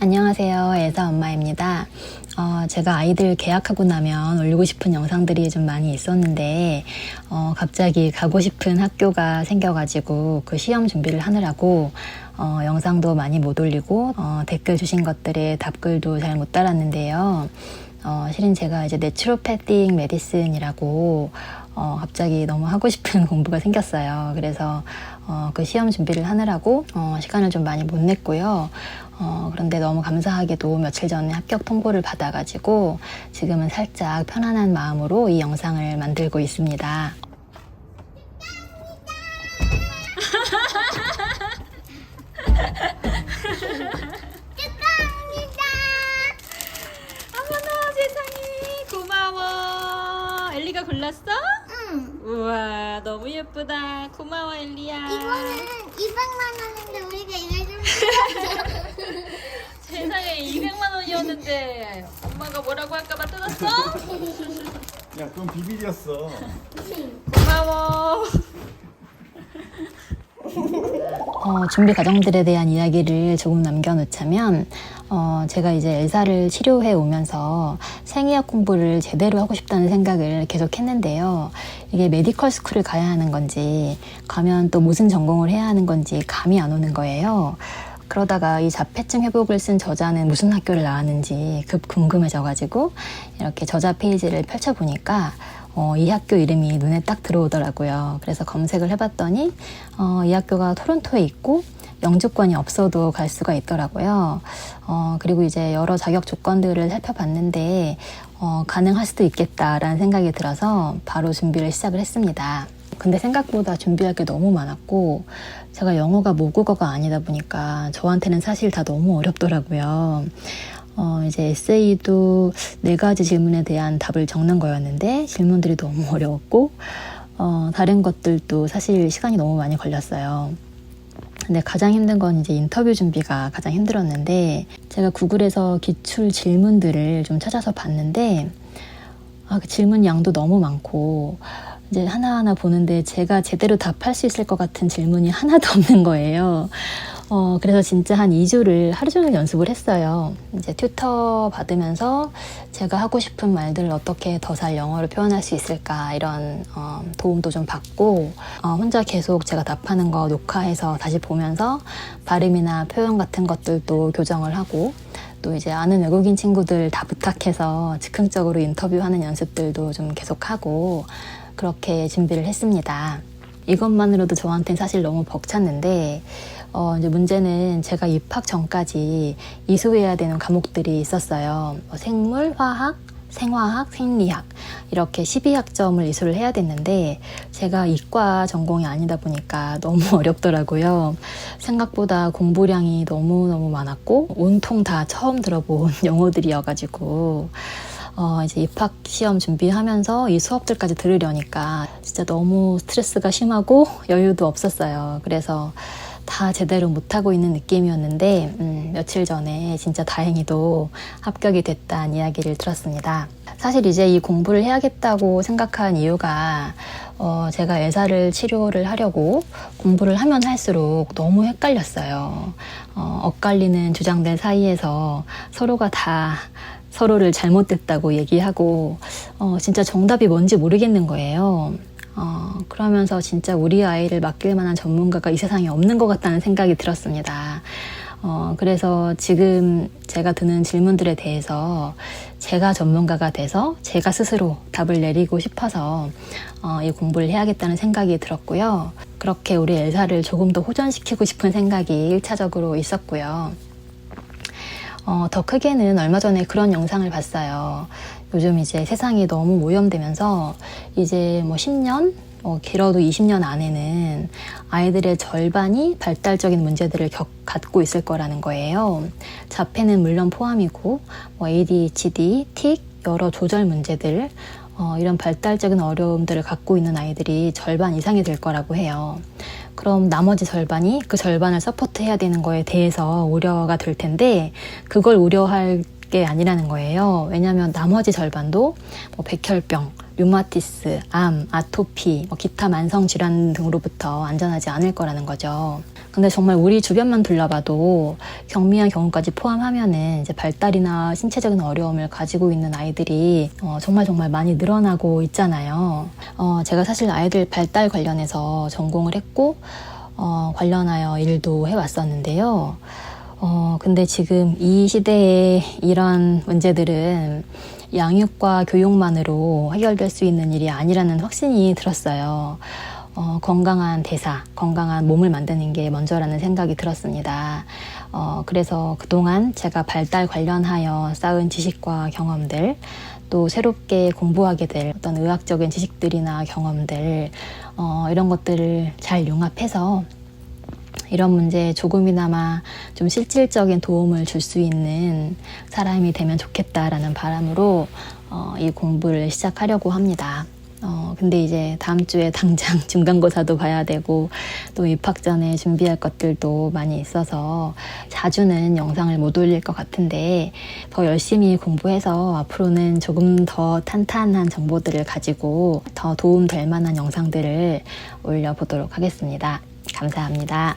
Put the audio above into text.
안녕하세요. 엘사 엄마입니다. 제가 아이들 개학하고 나면 올리고 싶은 영상들이 좀 많이 있었는데 갑자기 가고 싶은 학교가 생겨가지고 그 시험 준비를 하느라고 영상도 많이 못 올리고 댓글 주신 것들에 답글도 잘 못 달았는데요. 실은 제가 이제 내추로패틱 메디슨이라고 갑자기 너무 하고 싶은 공부가 생겼어요. 그래서 그 시험 준비를 하느라고 시간을 좀 많이 못 냈고요. 그런데 너무 감사하게도 며칠 전에 합격 통보를 받아가지고 지금은 살짝 편안한 마음으로 이 영상을 만들고 있습니다. 축하합니다. 어머나 세상에 고마워. 엘리가 골랐어? 응. 우와 너무 예쁘다. 고마워 엘리야. 이거는 200만 원인데 우리가 이걸 좀 세상에 200만 원이었는데 엄마가 뭐라고 할까봐 뜯었어? 야, 그건 비밀이었어. 고마워. 준비 과정들에 대한 이야기를 조금 남겨놓자면 제가 이제 엘사를 치료해 오면서 생의학 공부를 제대로 하고 싶다는 생각을 계속 했는데요. 이게 메디컬 스쿨을 가야 하는 건지 가면 또 무슨 전공을 해야 하는 건지 감이 안 오는 거예요. 그러다가 이 자폐증 회복을 쓴 저자는 무슨 학교를 나왔는지 급 궁금해져가지고 이렇게 저자 페이지를 펼쳐보니까 이 학교 이름이 눈에 딱 들어오더라고요. 그래서 검색을 해봤더니 이 학교가 토론토에 있고 영주권이 없어도 갈 수가 있더라고요. 그리고 이제 여러 자격 조건들을 살펴봤는데 가능할 수도 있겠다라는 생각이 들어서 바로 준비를 시작을 했습니다. 근데 생각보다 준비할 게 너무 많았고 제가 영어가 모국어가 아니다 보니까 저한테는 사실 다 너무 어렵더라고요. 이제 에세이도 4가지 질문에 대한 답을 적는 거였는데 질문들이 너무 어려웠고 다른 것들도 사실 시간이 너무 많이 걸렸어요. 근데 가장 힘든 건 이제 인터뷰 준비가 가장 힘들었는데 제가 구글에서 기출 질문들을 좀 찾아서 봤는데 그 질문 양도 너무 많고 이제 하나하나 보는데 제가 제대로 답할 수 있을 것 같은 질문이 하나도 없는 거예요. 그래서 진짜 한 2주를 하루 종일 연습을 했어요. 이제 튜터 받으면서 제가 하고 싶은 말들을 어떻게 더 잘 영어로 표현할 수 있을까 이런 도움도 좀 받고 혼자 계속 제가 답하는 거 녹화해서 다시 보면서 발음이나 표현 같은 것들도 교정을 하고 또 이제 아는 외국인 친구들 다 부탁해서 즉흥적으로 인터뷰하는 연습들도 좀 계속하고 그렇게 준비를 했습니다. 이것만으로도 저한테는 사실 너무 벅찼는데 이제 문제는 제가 입학 전까지 이수해야 되는 과목들이 있었어요. 생물, 화학, 생화학, 생리학 이렇게 12학점을 이수를 해야 됐는데 제가 이과 전공이 아니다 보니까 너무 어렵더라고요. 생각보다 공부량이 너무너무 많았고 온통 다 처음 들어본 영어들이어가지고 이제 입학 시험 준비하면서 이 수업들까지 들으려니까 진짜 너무 스트레스가 심하고 여유도 없었어요. 그래서 다 제대로 못하고 있는 느낌이었는데 며칠 전에 진짜 다행히도 합격이 됐다는 이야기를 들었습니다. 사실 이제 이 공부를 해야겠다고 생각한 이유가 제가 엘사를 치료를 하려고 공부를 하면 할수록 너무 헷갈렸어요. 엇갈리는 주장들 사이에서 서로가 다 서로를 잘못됐다고 얘기하고 진짜 정답이 뭔지 모르겠는 거예요. 그러면서 진짜 우리 아이를 맡길 만한 전문가가 이 세상에 없는 것 같다는 생각이 들었습니다. 그래서 지금 제가 드는 질문들에 대해서 제가 전문가가 돼서 제가 스스로 답을 내리고 싶어서 이 공부를 해야겠다는 생각이 들었고요. 그렇게 우리 엘사를 조금 더 호전시키고 싶은 생각이 1차적으로 있었고요. 더 크게는 얼마 전에 그런 영상을 봤어요. 요즘 이제 세상이 너무 오염되면서 이제 뭐 10년, 길어도 20년 안에는 아이들의 절반이 발달적인 문제들을 갖고 있을 거라는 거예요. 자폐는 물론 포함이고 뭐 ADHD, 틱, 여러 조절 문제들 이런 발달적인 어려움들을 갖고 있는 아이들이 절반 이상이 될 거라고 해요. 그럼 나머지 절반이 그 절반을 서포트해야 되는 거에 대해서 우려가 될 텐데 그걸 우려할 게 아니라는 거예요. 왜냐하면 나머지 절반도 뭐 백혈병, 류마티스, 암, 아토피, 기타 만성 질환 등으로부터 안전하지 않을 거라는 거죠. 근데 정말 우리 주변만 둘러봐도 경미한 경우까지 포함하면은 이제 발달이나 신체적인 어려움을 가지고 있는 아이들이 정말 많이 늘어나고 있잖아요. 제가 사실 아이들 발달 관련해서 전공을 했고 관련하여 일도 해왔었는데요. 근데 지금 이 시대에 이런 문제들은 양육과 교육만으로 해결될 수 있는 일이 아니라는 확신이 들었어요. 건강한 대사, 건강한 몸을 만드는 게 먼저라는 생각이 들었습니다. 그래서 그동안 제가 발달 관련하여 쌓은 지식과 경험들, 또 새롭게 공부하게 될 어떤 의학적인 지식들이나 경험들, 이런 것들을 잘 융합해서 이런 문제에 조금이나마 좀 실질적인 도움을 줄 수 있는 사람이 되면 좋겠다라는 바람으로 이 공부를 시작하려고 합니다. 근데 이제 다음 주에 당장 중간고사도 봐야 되고 또 입학 전에 준비할 것들도 많이 있어서 자주는 영상을 못 올릴 것 같은데 더 열심히 공부해서 앞으로는 조금 더 탄탄한 정보들을 가지고 더 도움 될 만한 영상들을 올려보도록 하겠습니다. 감사합니다.